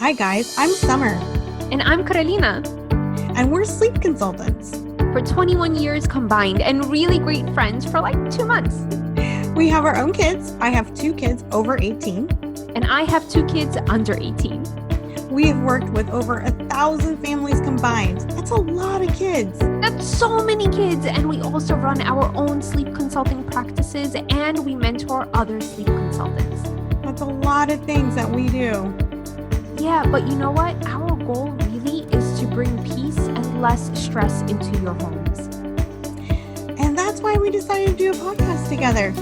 Hi guys, I'm Summer. And I'm Carolina. And we're sleep consultants. For 21 years combined and really great friends for like 2 months. We have our own kids. I have 2 kids over 18. And I have 2 kids under 18. We have worked with over 1,000 families combined. That's a lot of kids. That's so many kids. And we also run our own sleep consulting practices and we mentor other sleep consultants. That's a lot of things that we do. Yeah, but you know what? Our goal really is to bring peace and less stress into your homes. And that's why we decided to do a podcast together.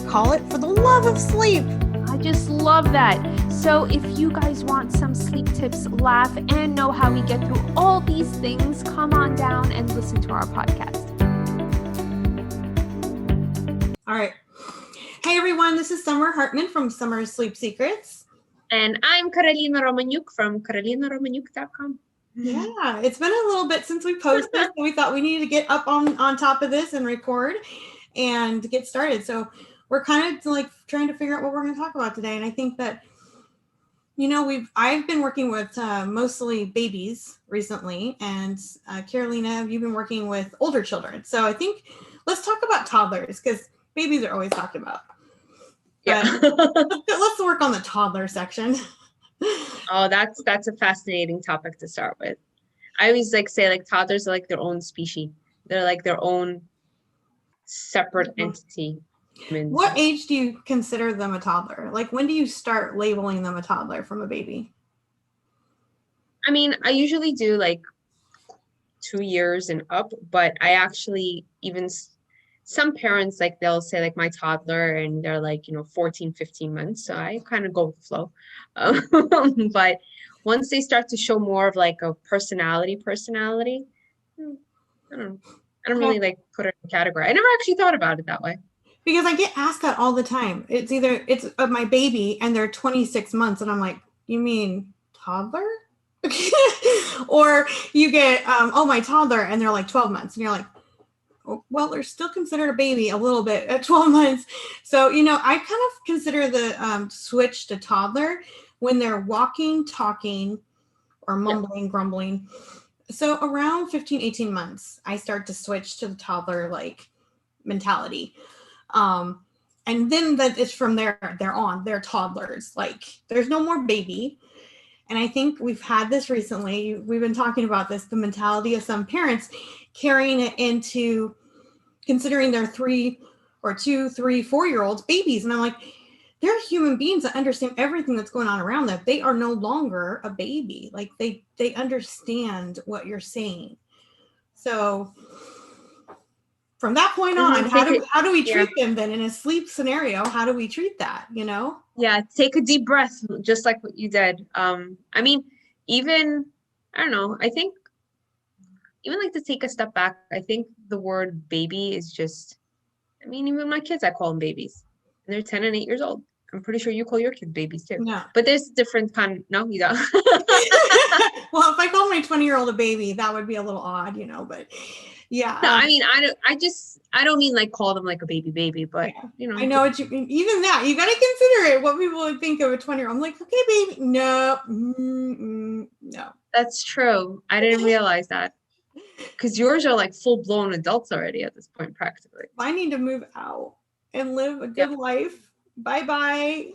Call it For the Love of Sleep. I just love that. So if you guys want some sleep tips, laugh, and know how we get through all these things, come on down and listen to our podcast. All right. Hey everyone, this is Summer Hartman from Summer's Sleep Secrets. And I'm Carolina Romaniuk from carolinaromaniuk.com. Yeah, it's been a little bit since we posted, so we thought we needed to get up on top of this and record and get started. So we're kind of like trying to figure out what we're going to talk about today. And I think that, you know, I've been working with mostly babies recently, and Carolina, you've been working with older children. So I think let's talk about toddlers because babies are always talked about. Yeah. Let's work on the toddler section. Oh, that's a fascinating topic to start with. I always say toddlers are like their own species. They're like their own separate entity. What age do you consider them a toddler? Like, when do you start labeling them a toddler from a baby? I mean, I usually do like 2 years and up, but I actually even some parents, they'll say my toddler and they're 14, 15 months. So I kind of go with the flow. But once they start to show more of a personality, I don't really put it in a category. I never actually thought about it that way. Because I get asked that all the time. It's my baby and they're 26 months. And I'm like, you mean toddler? Or you get, my toddler and they're 12 months. And you're like, well, they're still considered a baby a little bit at 12 months. So, I kind of consider the switch to toddler when they're walking, talking, or mumbling, grumbling. So around 15, 18 months, I start to switch to the toddler mentality. And then that it's from there, they're toddlers. There's no more baby. And I think we've had this recently. We've been talking about this, the mentality of some parents carrying it into considering they're 3 or 2, 3, 4-year-olds babies. And I'm like, they're human beings that understand everything that's going on around them. They are no longer a baby. They understand what you're saying. So from that point on, how do we treat them then in a sleep scenario? How do we treat that, Yeah, take a deep breath, just like what you did. I mean, even, I don't know, I think even to take a step back, I think the word baby is just, even my kids, I call them babies. And they're 10 and 8 years old. I'm pretty sure you call your kids babies too. No. But there's different no, you don't. Well, if I called my 20-year-old a baby, that would be a little odd, but yeah. No, I don't mean call them a baby, but yeah. I know what you mean. Even that, you got to consider it, what people would think of a 20-year-old. I'm like, okay, baby. No. No. That's true. I didn't realize that. Because yours are full-blown adults already at this point, practically. I need to move out and live a good life. Bye-bye.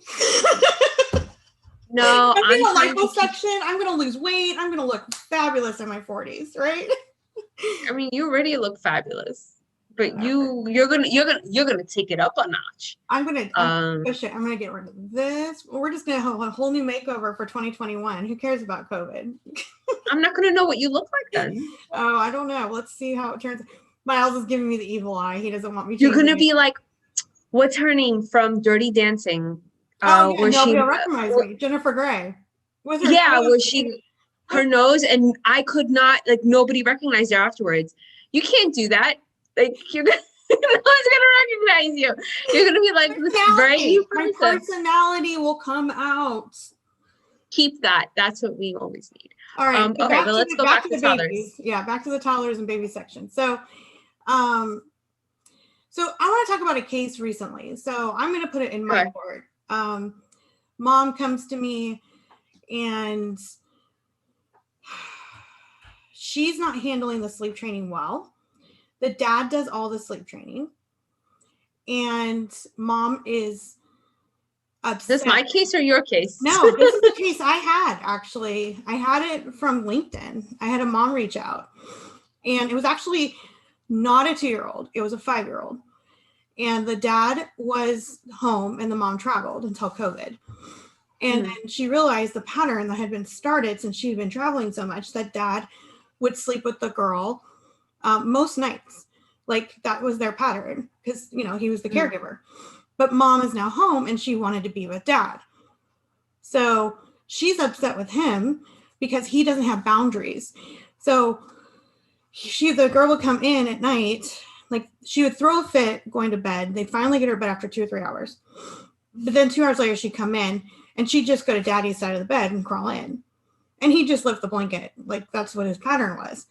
No, I'm in a liposuction. I'm going to lose weight. I'm going to look fabulous in my 40s, right? You already look fabulous, but you're gonna take it up a notch. I'm gonna push it. I'm gonna get rid of this. We're just gonna have a whole new makeover for 2021. Who cares about COVID? I'm not gonna know what you look like then. Oh, I don't know. Let's see how it turns. Miles is giving me the evil eye. He doesn't want me. You're gonna be like, what's her name from Dirty Dancing? They'll recognize me. Jennifer Grey. Where she. Her nose, and I could not, nobody recognized her afterwards. You can't do that. You're gonna, no one's gonna recognize you. You're gonna be this very new person. My personality will come out. Keep that. That's what we always need. All right. Okay, but let's go back to the toddlers. Babies. Yeah, back to the toddlers and baby section. So I want to talk about a case recently. So I'm going to put it in my board. Mom comes to me and she's not handling the sleep training well. The dad does all the sleep training, and mom is Is this upset. my case or your case? No, this is the case I had, actually. I had it from LinkedIn. I had a mom reach out, and it was actually not a 2-year-old, it was a 5-year-old. And the dad was home and the mom traveled until COVID. And then she realized the pattern that had been started since she had been traveling so much, that dad would sleep with the girl most nights. Like that was their pattern because, you know, he was the caregiver. But mom is now home and she wanted to be with dad. So she's upset with him because he doesn't have boundaries. So the girl would come in at night, like she would throw a fit going to bed. They'd finally get her to bed after 2 or 3 hours. But then 2 hours later, she'd come in and she'd just go to daddy's side of the bed and crawl in. And he'd just lift the blanket. Like that's what his pattern was.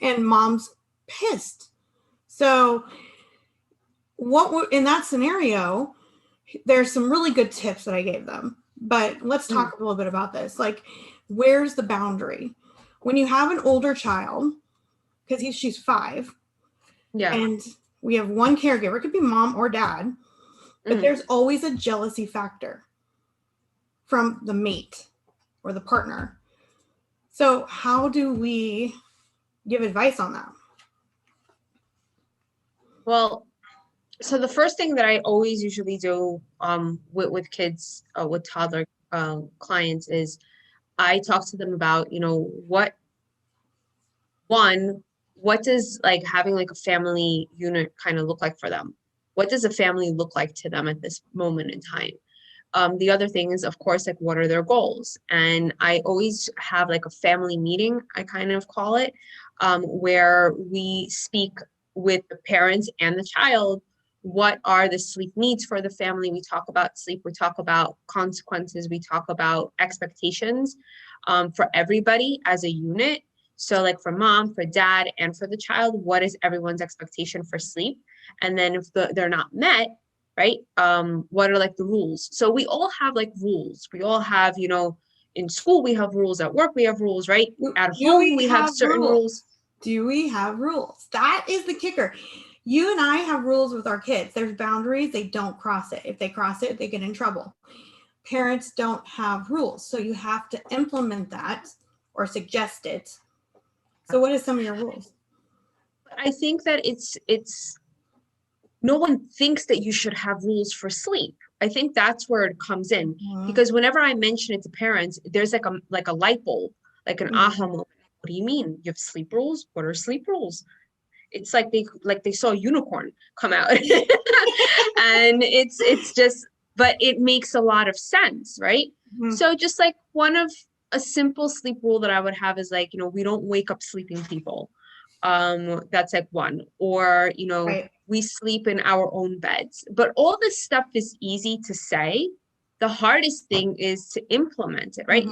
And mom's pissed. So in that scenario, there's some really good tips that I gave them. But let's talk a little bit about this. Like, where's the boundary? When you have an older child, because she's 5, and we have one caregiver, it could be mom or dad, but there's always a jealousy factor from the mate or the partner. So how do we give advice on that? Well, so the first thing that I always usually do with kids, with toddler clients is I talk to them about, you know, what does like having like a family unit kind of look like for them? What does a family look like to them at this moment in time? The other thing is, of course, like what are their goals? And I always have like a family meeting, I kind of call it, where we speak with the parents and the child. What are the sleep needs for the family? We talk about sleep, we talk about consequences, we talk about expectations for everybody as a unit. So like for mom, for dad, and for the child, what is everyone's expectation for sleep? And then if they're not met, right? What are like the rules? So we all have like rules. We all have, you know, in school, we have rules, at work, we have rules, right? At home, we have certain rules. Do we have rules? That is the kicker. You and I have rules with our kids. There's boundaries. They don't cross it. If they cross it, they get in trouble. Parents don't have rules. So you have to implement that or suggest it. So what are some of your rules? I think that it's no one thinks that you should have rules for sleep. I think that's where it comes in, because whenever I mention it to parents, there's like a light bulb, like an aha moment. What do you mean? You have sleep rules? What are sleep rules? It's like they saw a unicorn come out. And it's just, but it makes a lot of sense, right? So just like a simple sleep rule that I would have is like, you know, we don't wake up sleeping people. That's like one. Or, you know, we sleep in our own beds. But all this stuff is easy to say. The hardest thing is to implement it, right?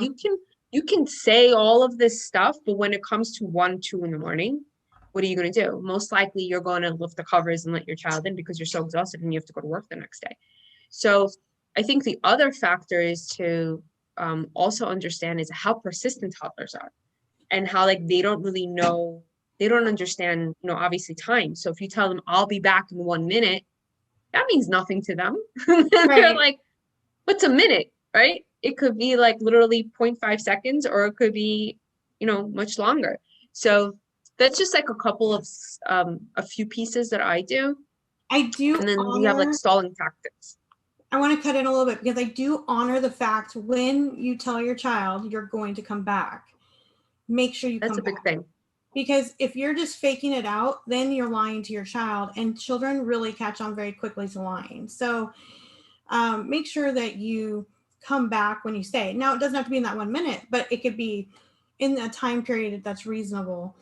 You can say all of this stuff, but when it comes to 1, 2 in the morning, what are you going to do? Most likely you're going to lift the covers and let your child in because you're so exhausted and you have to go to work the next day. So I think the other factor is to also understand is how persistent toddlers are, and how like they don't really know, they don't understand, you know, obviously time. So if you tell them I'll be back in 1 minute, that means nothing to them. They're like, what's a minute, right? It could be like literally 0.5 seconds, or it could be, you know, much longer. So that's just like a couple of a few pieces that I do. And then we have like stalling tactics. I want to cut in a little bit because I do honor the fact when you tell your child you're going to come back, make sure you come back. That's a big thing. Because if you're just faking it out, then you're lying to your child, and children really catch on very quickly to lying. So make sure that you come back when you say. Now, it doesn't have to be in that 1 minute, but it could be in a time period that's reasonable.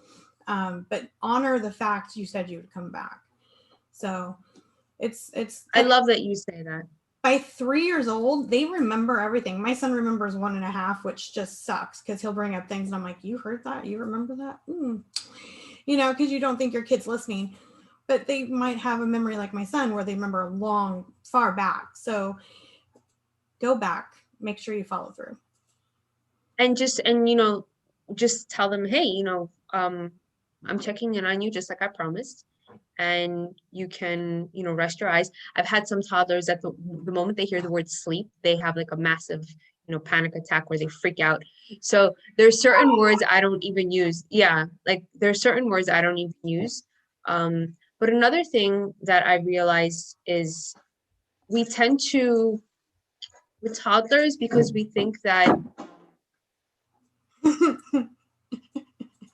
But honor the fact you said you would come back. So it's. I love that you say that. By 3 years old, they remember everything. My son remembers 1.5, which just sucks because he'll bring up things and I'm like, you heard that? You remember that? You know, because you don't think your kid's listening, but they might have a memory like my son where they remember far back. So go back, make sure you follow through. just tell them, hey, I'm checking in on you just like I promised. And you can, rest your eyes. I've had some toddlers that the moment they hear the word sleep, they have like a massive, panic attack where they freak out. So there's certain words I don't even use. Yeah, like there's certain words I don't even use. But another thing that I realized is we tend to, with toddlers, because we think that,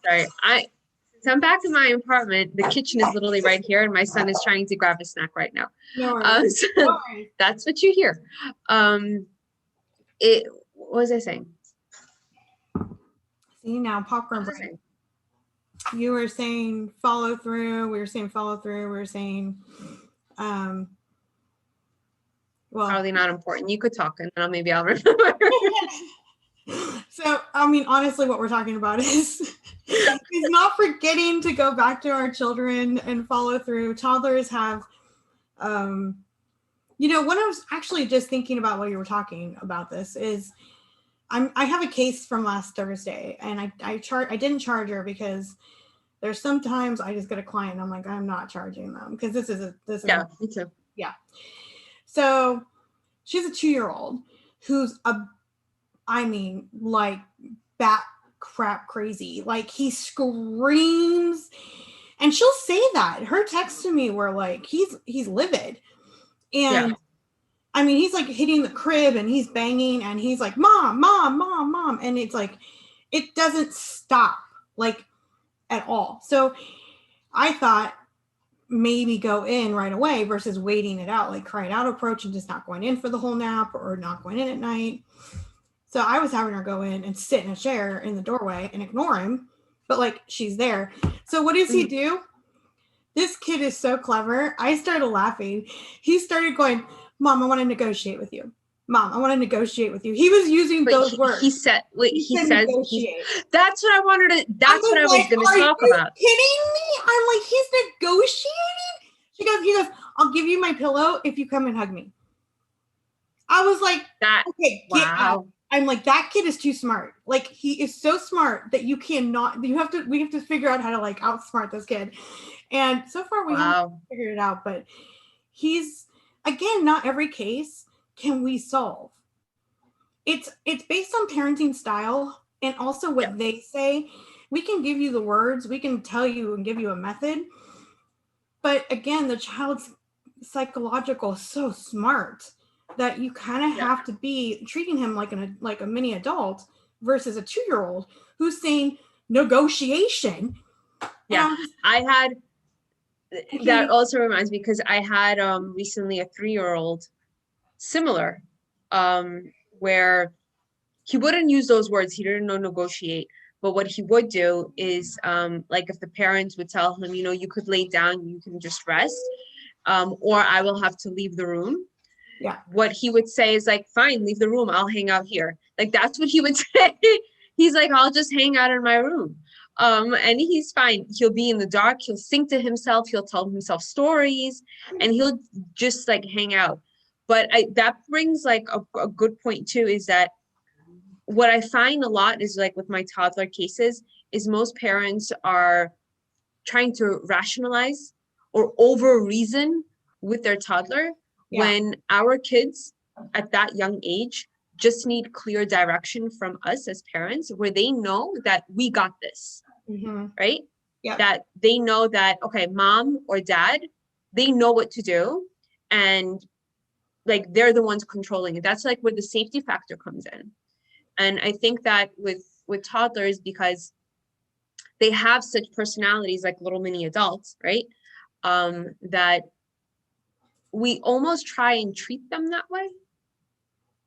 sorry, since I'm back in my apartment, the kitchen is literally right here, and my son is trying to grab a snack right now. No worries. So No worries. that's what you hear. What was I saying? See, now popcorn break. You were saying follow through. We were saying follow through. We were saying, well, probably not important. You could talk, and then maybe I'll remember. So, I mean, honestly, what we're talking about is not forgetting to go back to our children and follow through. Toddlers have, when I was actually just thinking about what you were talking about this is, I have a case from last Thursday, and I didn't charge her because there's sometimes I just get a client and I'm like, I'm not charging them because this is me too. Yeah. So she's a 2-year-old who's like bat crap crazy. Like he screams, and she'll say that. Her texts to me were like, he's livid. And I mean, he's like hitting the crib and he's banging and he's like, mom, mom, mom, mom. And it's like, it doesn't stop like at all. So I thought maybe go in right away versus waiting it out, like cry it out approach and just not going in for the whole nap or not going in at night. So I was having her go in and sit in a chair in the doorway and ignore him, but like she's there. So what does he do? This kid is so clever. I started laughing. He started going, Mom, I want to negotiate with you. Mom, I want to negotiate with you. He was using those words. He says, that's what I wanted to, that's what I was going to talk about. Are you kidding me? I'm like, he's negotiating? He goes, I'll give you my pillow if you come and hug me. I was like, okay, get out. I'm like, that kid is too smart. Like, he is so smart that we have to figure out how to like outsmart this kid. And so far we haven't figured it out, but he's, again, not every case can we solve. It's based on parenting style and also what they say. We can give you the words, we can tell you and give you a method. But again, the child's psychological is so smart that you kind of have to be treating him like a mini adult versus a 2-year-old who's saying negotiation. Yeah, that also reminds me because I had recently a 3-year-old similar, where he wouldn't use those words. He didn't know negotiate. But what he would do is, like if the parents would tell him, you could lay down, you can just rest, or I will have to leave the room. Yeah. What he would say is like, fine, leave the room. I'll hang out here. Like, that's what he would say. He's like, I'll just hang out in my room. And he's fine. He'll be in the dark. He'll sing to himself. He'll tell himself stories and he'll just like hang out. But that brings like a good point too, is that what I find a lot is like with my toddler cases is most parents are trying to rationalize or over reason with their toddler when our kids at that young age just need clear direction from us as parents where they know that we got this, right? Yeah. That they know that, okay, mom or dad, they know what to do and like they're the ones controlling it. That's like where the safety factor comes in. And I think that with toddlers, because they have such personalities like little mini adults, right? That we almost try and treat them that way.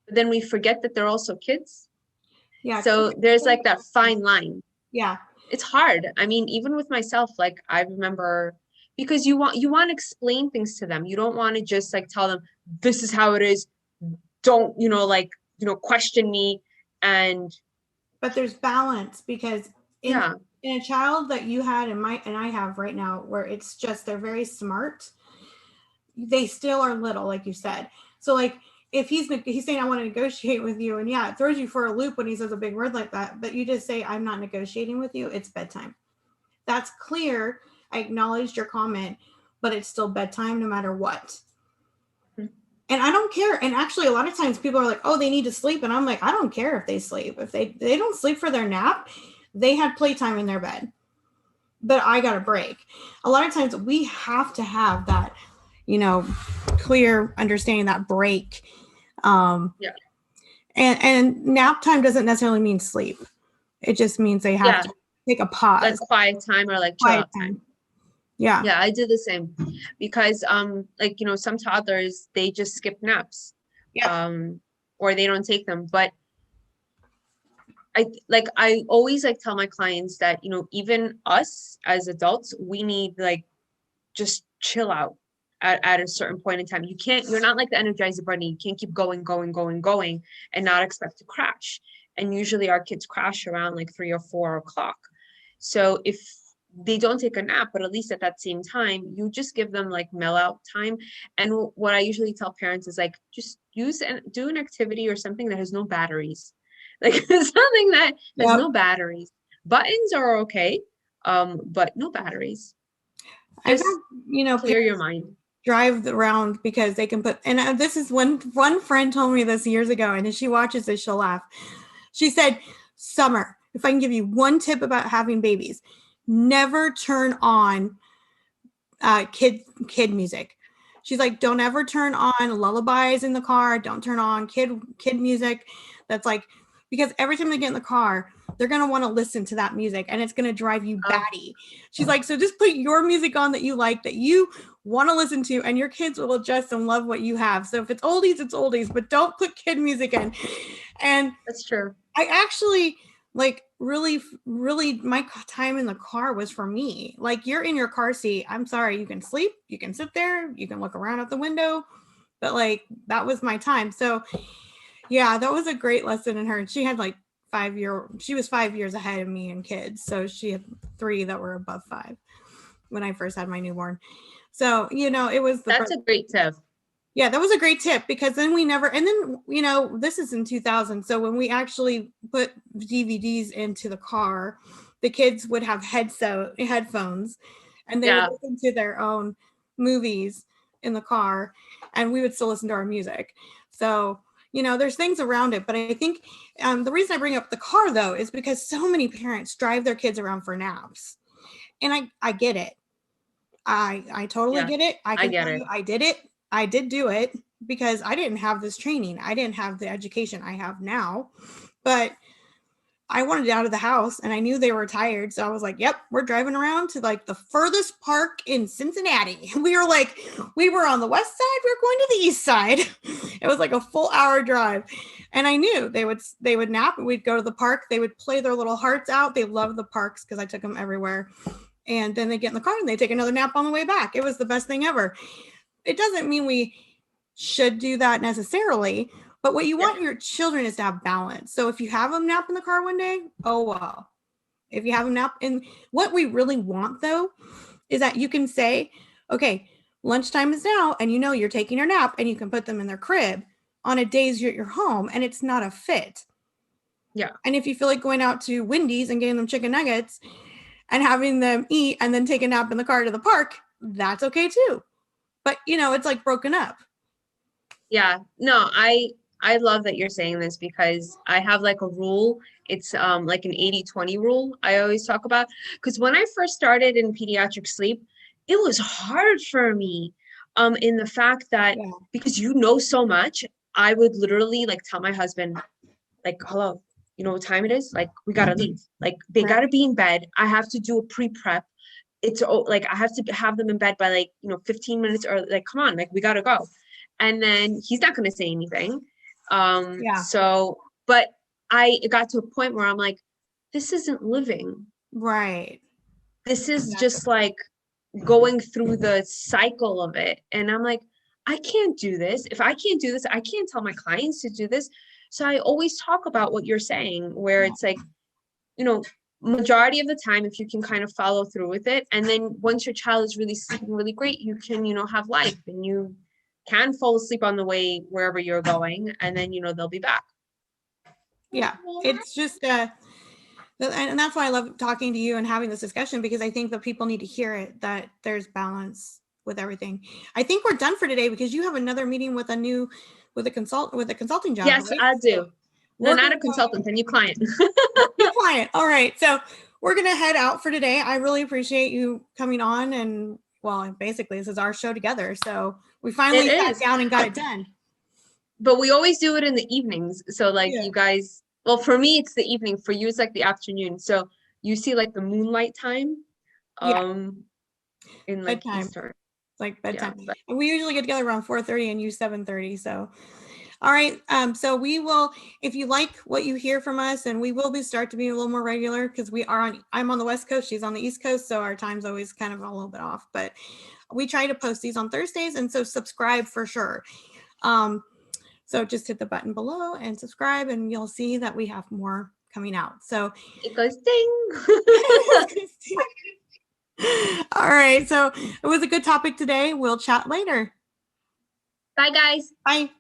But then we forget that they're also kids. Yeah. So there's like that fine line. Yeah. It's hard. I mean, even with myself, like I remember, because you want to explain things to them. You don't want to just like tell them, this is how it is. Don't, question me. But there's balance because in a child that you had and I have right now, where it's just, they're very smart. They still are little, like you said. So like if he's saying I want to negotiate with you, and yeah, it throws you for a loop when he says a big word like that, but you just say I'm not negotiating with you, it's bedtime. That's clear. I acknowledged your comment, but it's still bedtime no matter what. And I don't care. And actually, a lot of times people are like, oh, they need to sleep. And I'm like, I don't care if they sleep. If they don't sleep for their nap, they had playtime in their bed. But I got a break. A lot of times we have to have that, clear understanding, that break. Yeah. And nap time doesn't necessarily mean sleep. It just means they have to take a pause. Like quiet time or like chill out time. Yeah. Yeah, I do the same because like some toddlers, they just skip naps. Yeah. Or they don't take them. But I always like tell my clients that, even us as adults, we need like just chill out at a certain point in time. You're not like the Energizer Bunny. You can't keep going, and not expect to crash. And usually our kids crash around like 3 or 4 o'clock. So if they don't take a nap, but at least at that same time, you just give them like mellow out time. And what I usually tell parents is like, just do an activity or something that has no batteries. Like something that has no batteries. Buttons are okay, but no batteries. Just clear your mind. Drive around because they can put, and this is one friend told me this years ago, and if she watches this, she'll laugh. She said, Summer, if I can give you one tip about having babies, never turn on kid music. She's like, don't ever turn on lullabies in the car. Don't turn on kid music. That's like, because every time they get in the car, they're going to want to listen to that music and it's going to drive you batty. She's like, so just put your music on that you like, that you want to listen to, and your kids will adjust and love what you have. So if it's oldies, but don't put kid music in. And that's true. I actually like really my time in the car was for me. Like, you're in your car seat. I'm sorry, you can sleep, you can sit there, you can look around at the window, but like that was my time. So yeah, that was a great lesson in her. She had like she was 5 years ahead of me in kids. So she had 3 that were above 5 when I first had my newborn. So, it was that's a great tip. Yeah, that was a great tip, because then this is in 2000. So when we actually put DVDs into the car, the kids would have headphones and they would listen to their own movies in the car, and we would still listen to our music. So, there's things around it. But I think the reason I bring up the car, though, is because so many parents drive their kids around for naps. And I get it. I totally get it. I get it. I did it. I did do it because I didn't have this training. I didn't have the education I have now, but I wanted out of the house and I knew they were tired. So I was like, yep, we're driving around to like the furthest park in Cincinnati. We were on the west side. We were going to the east side. It was like a full hour drive. And I knew they would nap and we'd go to the park. They would play their little hearts out. They love the parks because I took them everywhere. And then they get in the car and they take another nap on the way back. It was the best thing ever. It doesn't mean we should do that necessarily, but what you want your children is to have balance. So if you have them nap in the car one day, oh well. If you have them nap in, what we really want though, is that you can say, okay, lunchtime is now, and you're taking your nap, and you can put them in their crib on a days you're at your home, and it's not a fit. Yeah. And if you feel like going out to Wendy's and getting them chicken nuggets and having them eat and then take a nap in the car to the park, that's okay too. But it's like broken up. Yeah, no, I love that you're saying this because I have like a rule. It's like an 80-20 rule I always talk about. Because when I first started in pediatric sleep, it was hard for me. In the fact that because so much, I would literally like tell my husband, like, hello, you know what time it is? Like, we gotta leave. Like, they gotta be in bed. I have to do a pre-prep. It's like I have to have them in bed by like 15 minutes, or like, come on, like we gotta go. And then he's not gonna say anything. So but I got to a point where I'm like, this isn't living. Right. This is just like going through the cycle of it. And I'm like, I can't do this. If I can't do this, I can't tell my clients to do this. So I always talk about what you're saying, where it's like, majority of the time, if you can kind of follow through with it, and then once your child is really sleeping really great, you can have life, and you can fall asleep on the way wherever you're going, and then, they'll be back. Yeah, it's just and that's why I love talking to you and having this discussion, because I think that people need to hear it, that there's balance with everything. I think we're done for today because you have another meeting with a consulting job, Yes, right? I do. So No, we're not gonna a consultant, a new client. new client. All right, so we're gonna head out for today. I really appreciate you coming on, and well, basically this is our show together. So we It finally sat is. down and got it done. But we always do it in the evenings. So like Yeah, you guys, well, for me it's the evening, for you it's like the afternoon. So you see like the moonlight time yeah, um in like bedtime. Eastern. It's like Yeah, bedtime. but And we usually get together around 4:30 and you 7:30. So all right. So we will, if you like what you hear from us, and we will start to be a little more regular, because I'm on the West Coast, she's on the East Coast, so our time's always kind of a little bit off. But we try to post these on Thursdays, and so subscribe for sure. So just hit the button below and subscribe, and you'll see that we have more coming out. So it goes ding. all right. So it was a good topic today. We'll chat later. Bye guys. Bye.